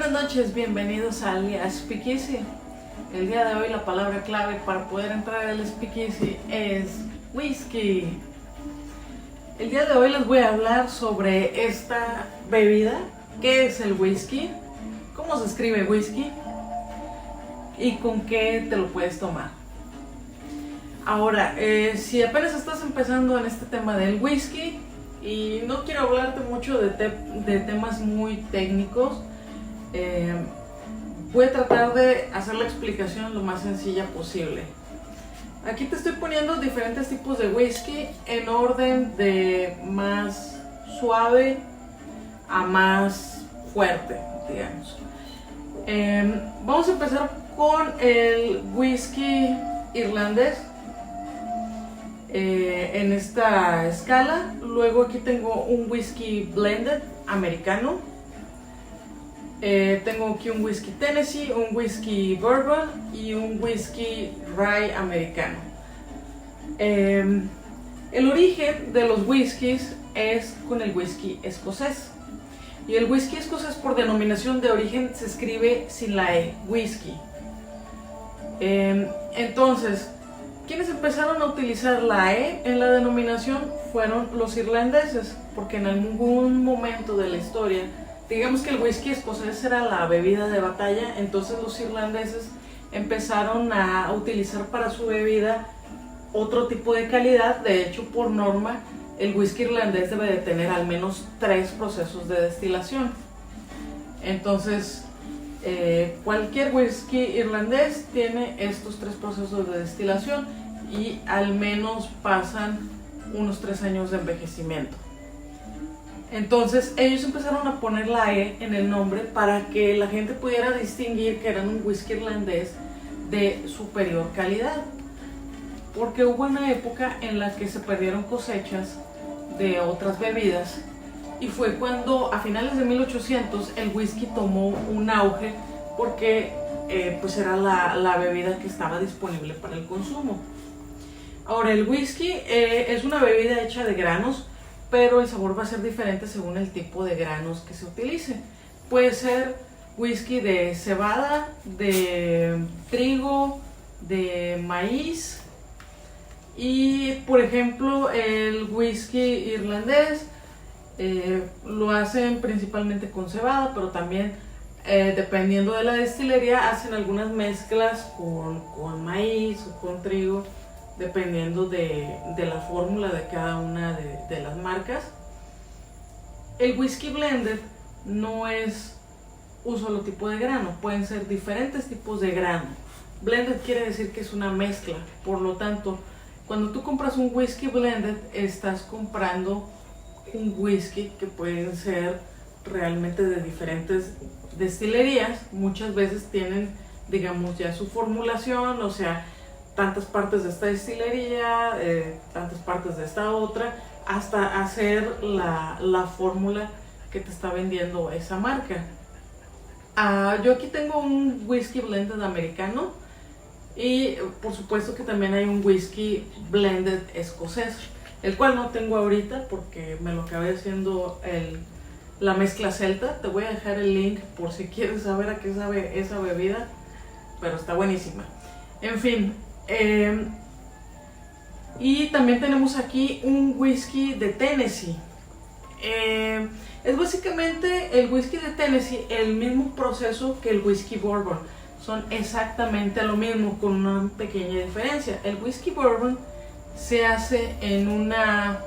buenas noches, bienvenidos al Speakeasy. El día de hoy la palabra clave para poder entrar al Speakeasy es whisky. El día de hoy les voy a hablar sobre esta bebida, qué es el whisky, cómo se escribe whisky y con qué te lo puedes tomar. Ahora, si apenas estás empezando en este tema del whisky y no quiero hablarte mucho de temas muy técnicos, voy a tratar de hacer la explicación lo más sencilla posible. Aquí te estoy poniendo diferentes tipos de whisky en orden de más suave a más fuerte, digamos. Vamos a empezar con el whisky irlandés en esta escala. Luego aquí tengo un whisky blended americano. Tengo aquí un whisky Tennessee, un whisky bourbon y un whisky rye americano. El origen de los whiskies es con el whisky escocés. Y el whisky escocés, por denominación de origen, se escribe sin la E, whisky. Entonces, quienes empezaron a utilizar la E en la denominación fueron los irlandeses, porque en algún momento de la historia, digamos que el whisky escocés era la bebida de batalla, entonces los irlandeses empezaron a utilizar para su bebida otro tipo de calidad. De hecho, por norma, el whisky irlandés debe de tener al menos 3 procesos de destilación. Entonces, cualquier whisky irlandés tiene estos 3 procesos de destilación y al menos pasan unos 3 años de envejecimiento. Entonces ellos empezaron a poner la E en el nombre para que la gente pudiera distinguir que eran un whisky irlandés de superior calidad, porque hubo una época en la que se perdieron cosechas de otras bebidas y fue cuando a finales de 1800 el whisky tomó un auge porque pues era la bebida que estaba disponible para el consumo. Ahora, el whisky es una bebida hecha de granos, pero el sabor va a ser diferente según el tipo de granos que se utilice. Puede ser whisky de cebada, de trigo, de maíz. Y por ejemplo, el whisky irlandés lo hacen principalmente con cebada, pero también dependiendo de la destilería hacen algunas mezclas con maíz o con trigo, dependiendo de la fórmula de cada una de las marcas. El whisky blended no es un solo tipo de grano, pueden ser diferentes tipos de grano. Blended quiere decir que es una mezcla, por lo tanto, cuando tú compras un whisky blended, estás comprando un whisky que pueden ser realmente de diferentes destilerías. Muchas veces tienen, digamos, ya su formulación, o sea, tantas partes de esta destilería, tantas partes de esta otra, hasta hacer la fórmula que te está vendiendo esa marca. Yo aquí tengo un whisky blended americano y por supuesto que también hay un whisky blended escocés, el cual no tengo ahorita porque me lo acabé haciendo la mezcla celta. Te voy a dejar el link por si quieres saber a qué sabe esa bebida, pero está buenísima. En fin. Y también tenemos aquí un whisky de Tennessee. Es básicamente el whisky de Tennessee el mismo proceso que el whisky bourbon. Son exactamente lo mismo, con una pequeña diferencia. El whisky bourbon se hace en una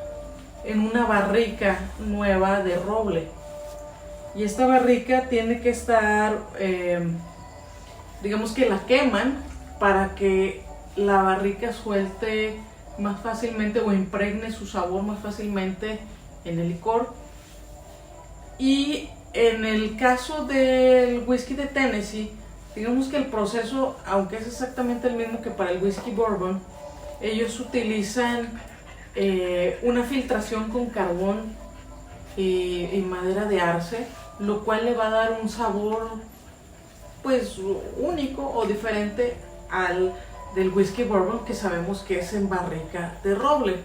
barrica nueva de roble. Y esta barrica tiene que estar, digamos que la queman para que la barrica suelte más fácilmente o impregne su sabor más fácilmente en el licor. Y en el caso del whisky de Tennessee, digamos que el proceso, aunque es exactamente el mismo que para el whisky bourbon, ellos utilizan una filtración con carbón y madera de arce, lo cual le va a dar un sabor pues único o diferente al del whisky bourbon, que sabemos que es en barrica de roble.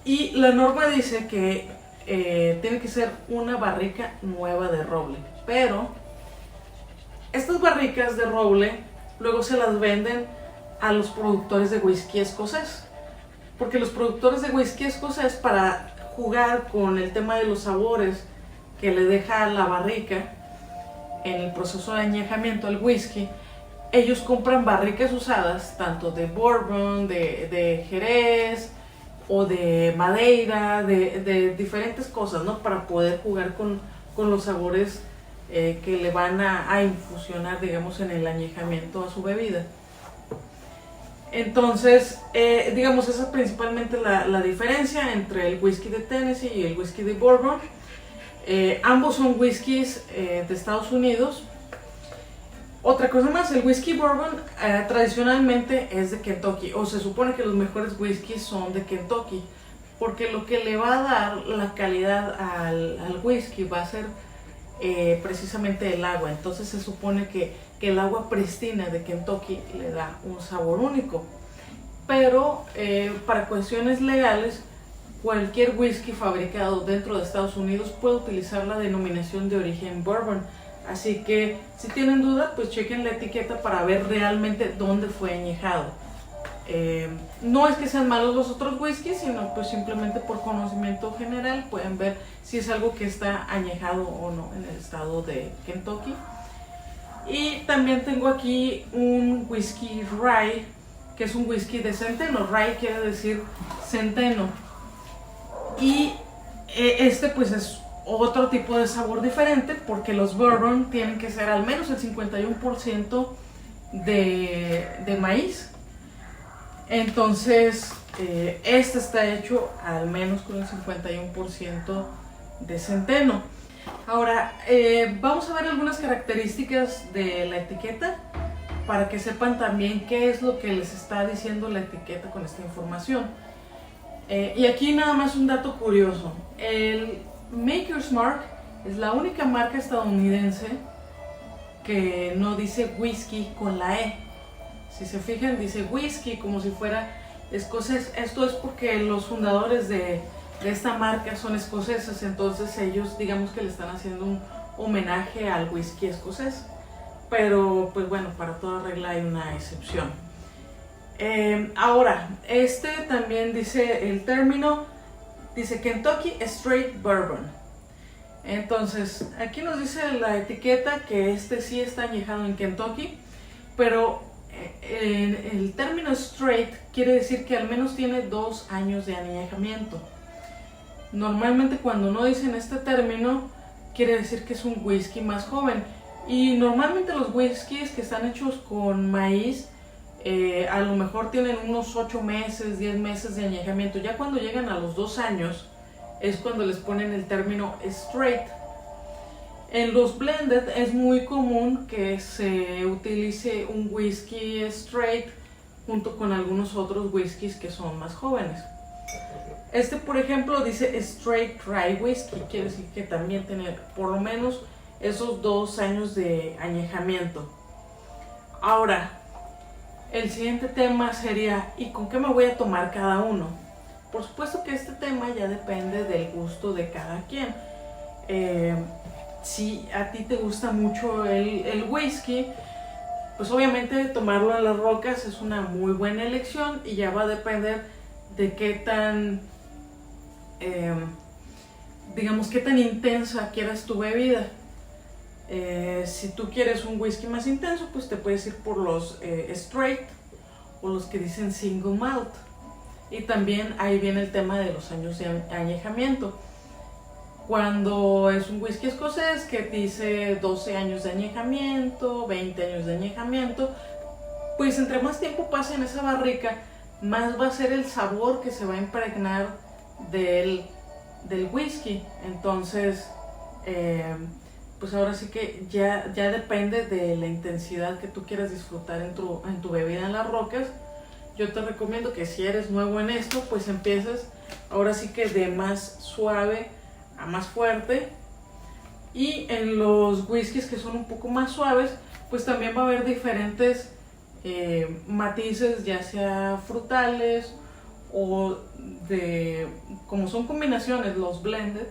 Y la norma dice que tiene que ser una barrica nueva de roble, pero Estas barricas de roble luego se las venden a los productores de whisky escocés, porque los productores de whisky escocés, para jugar con el tema de los sabores que le deja la barrica en el proceso de añejamiento al whisky, ellos compran barricas usadas tanto de bourbon, de jerez o de madeira, de diferentes cosas, ¿no? Para poder jugar con los sabores que le van a infusionar, digamos, en el añejamiento a su bebida. Entonces, digamos, esa es principalmente la diferencia entre el whisky de Tennessee y el whisky de Bourbon. Ambos son whiskies de Estados Unidos. Otra cosa más, el whisky Bourbon tradicionalmente es de Kentucky, o se supone que los mejores whiskies son de Kentucky, porque lo que le va a dar la calidad al whisky va a ser precisamente el agua. Entonces se supone que el agua pristina de Kentucky le da un sabor único. Pero para cuestiones legales, cualquier whisky fabricado dentro de Estados Unidos puede utilizar la denominación de origen Bourbon. Así que si tienen duda, pues chequen la etiqueta para ver realmente dónde fue añejado. No es que sean malos los otros whiskies, sino pues simplemente por conocimiento general pueden ver si es algo que está añejado o no en el estado de Kentucky. Y también tengo aquí un whisky rye, que es un whisky de centeno. Rye quiere decir centeno. Y este pues es otro tipo de sabor diferente, porque los bourbon tienen que ser al menos el 51% de maíz. Entonces este está hecho al menos con el 51% de centeno. Ahora vamos a ver algunas características de la etiqueta para que sepan también qué es lo que les está diciendo la etiqueta con esta información. Y aquí nada más un dato curioso. El Maker's Mark es la única marca estadounidense que no dice whisky con la E. Si se fijan, dice whisky como si fuera escocés. Esto es porque los fundadores de esta marca son escoceses, entonces ellos digamos que le están haciendo un homenaje al whisky escocés. Pero pues bueno, para toda regla hay una excepción. Ahora, este también dice el término, dice Kentucky Straight Bourbon. Entonces, aquí nos dice la etiqueta que este sí está añejado en Kentucky, pero el término straight quiere decir que al menos tiene 2 años de añejamiento. Normalmente cuando no dicen este término, quiere decir que es un whisky más joven. Y normalmente los whiskies que están hechos con maíz, a lo mejor tienen unos 8 meses, 10 meses de añejamiento. Ya cuando llegan a los 2 años, es cuando les ponen el término straight. En los blended es muy común que se utilice un whisky straight junto con algunos otros whiskies que son más jóvenes. Este, por ejemplo, dice straight rye whisky, quiere decir que también tiene por lo menos esos 2 años de añejamiento. Ahora, el siguiente tema sería, ¿y con qué me voy a tomar cada uno? Por supuesto que este tema ya depende del gusto de cada quien. Si a ti te gusta mucho el whisky, pues obviamente tomarlo en las rocas es una muy buena elección y ya va a depender de qué tan, digamos, qué tan intensa quieras tu bebida. Si tú quieres un whisky más intenso, pues te puedes ir por los straight o los que dicen single malt. Y también ahí viene el tema de los años de añejamiento. Cuando es un whisky escocés que dice 12 años de añejamiento, 20 años de añejamiento, pues entre más tiempo pase en esa barrica, más va a ser el sabor que se va a impregnar del whisky. Entonces, pues ahora sí que ya depende de la intensidad que tú quieras disfrutar en tu bebida en las rocas. Yo te recomiendo que si eres nuevo en esto, pues empieces ahora sí que de más suave a más fuerte. Y en los whiskies que son un poco más suaves, pues también va a haber diferentes matices, ya sea frutales o como son combinaciones, los blended,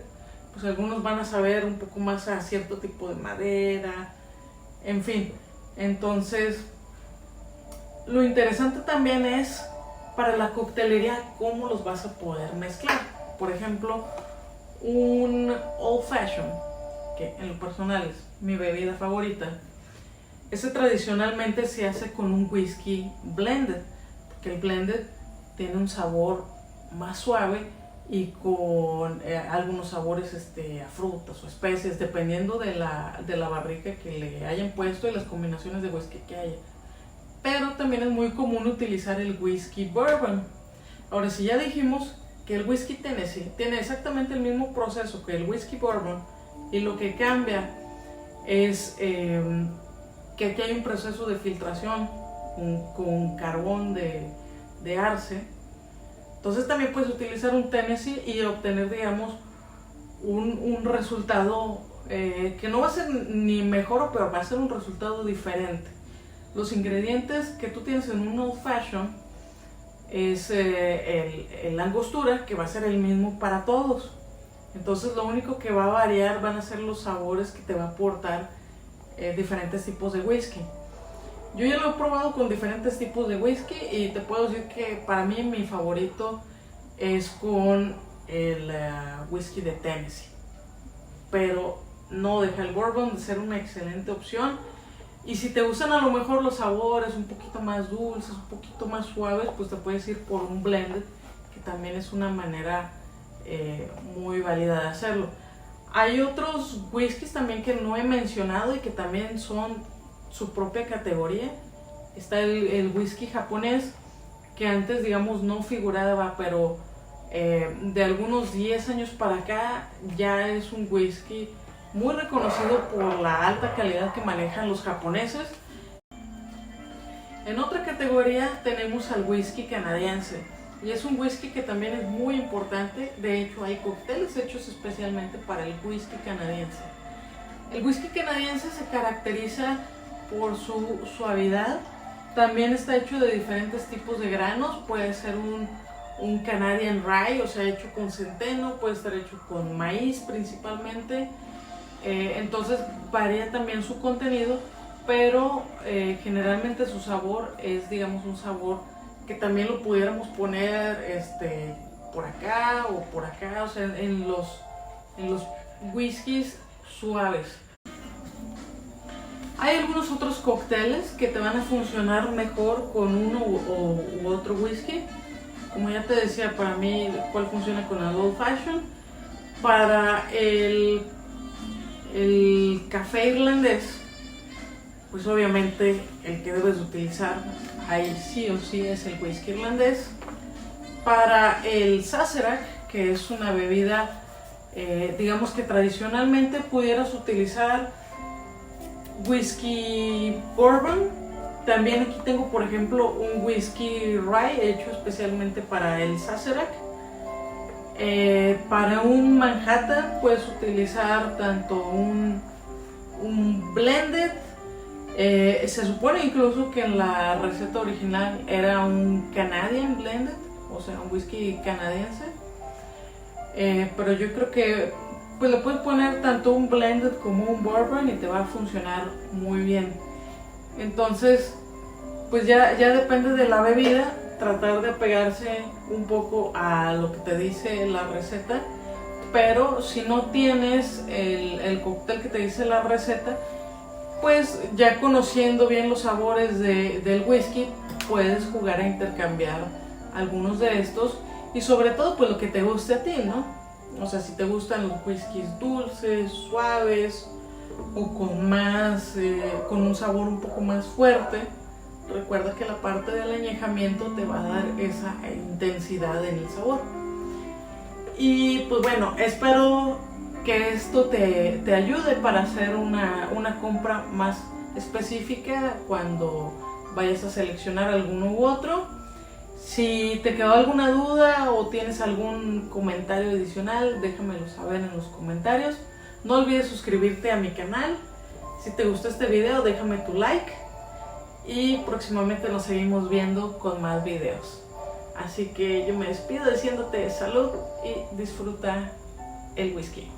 pues algunos van a saber un poco más a cierto tipo de madera, En fin, entonces lo interesante también es para la coctelería cómo los vas a poder mezclar. Por ejemplo, un Old Fashion, que en lo personal es mi bebida favorita, ese tradicionalmente se hace con un whisky blended, porque el blended tiene un sabor más suave y con algunos sabores a frutas o especies, dependiendo de la barrica que le hayan puesto y las combinaciones de whisky que haya. Pero también es muy común utilizar el whisky bourbon. Ahora, si ya dijimos que el whisky Tennessee tiene exactamente el mismo proceso que el whisky bourbon, y lo que cambia es que aquí hay un proceso de filtración con carbón de arce, entonces también puedes utilizar un Tennessee y obtener, digamos, un resultado que no va a ser ni mejor o peor, va a ser un resultado diferente. Los ingredientes que tú tienes en un Old Fashion es la angostura, que va a ser el mismo para todos. Entonces lo único que va a variar van a ser los sabores que te va a aportar diferentes tipos de whisky. Yo ya lo he probado con diferentes tipos de whisky y te puedo decir que para mí mi favorito es con el whisky de Tennessee. Pero no deja el bourbon de ser una excelente opción. Y si te gustan a lo mejor los sabores un poquito más dulces, un poquito más suaves, pues te puedes ir por un blended, que también es una manera muy válida de hacerlo. Hay otros whiskies también que no he mencionado y que también son su propia categoría. Está el whisky japonés, que antes, digamos, no figuraba, pero de algunos 10 años para acá ya es un whisky muy reconocido por la alta calidad que manejan los japoneses. En otra categoría tenemos al whisky canadiense, y es un whisky que también es muy importante. De hecho, hay cócteles hechos especialmente para el whisky canadiense. El whisky canadiense se caracteriza por su suavidad. También está hecho de diferentes tipos de granos. Puede ser un Canadian Rye, o sea, hecho con centeno, puede estar hecho con maíz principalmente. Entonces varía también su contenido, pero generalmente su sabor es, digamos, un sabor que también lo pudiéramos poner por acá o por acá, o sea, en los whiskies suaves. Hay algunos otros cócteles que te van a funcionar mejor con uno u otro whisky. Como ya te decía, para mí cuál funciona con el Old Fashion. Para el café irlandés, pues obviamente el que debes utilizar ahí sí o sí es el whisky irlandés. Para el Sazerac, que es una bebida, digamos que tradicionalmente pudieras utilizar whisky bourbon. También aquí tengo, por ejemplo, un whisky rye hecho especialmente para el Sazerac. Para un Manhattan puedes utilizar tanto un blended, se supone incluso que en la receta original era un Canadian blended, o sea, un whisky canadiense, pero yo creo que pues le puedes poner tanto un blended como un bourbon y te va a funcionar muy bien. Entonces pues ya depende de la bebida, tratar de apegarse un poco a lo que te dice la receta. Pero si no tienes el cóctel que te dice la receta, pues ya conociendo bien los sabores del whisky, puedes jugar a intercambiar algunos de estos, y sobre todo pues lo que te guste a ti, ¿no? O sea, si te gustan los whiskies dulces, suaves o con un sabor un poco más fuerte, recuerda que la parte del añejamiento te va a dar esa intensidad en el sabor. Y pues bueno, espero que esto te ayude para hacer una compra más específica cuando vayas a seleccionar alguno u otro. Si te quedó alguna duda o tienes algún comentario adicional, déjamelo saber en los comentarios. No olvides suscribirte a mi canal. Si te gustó este video, déjame tu like. Y próximamente nos seguimos viendo con más videos. Así que yo me despido diciéndote salud y disfruta el whisky.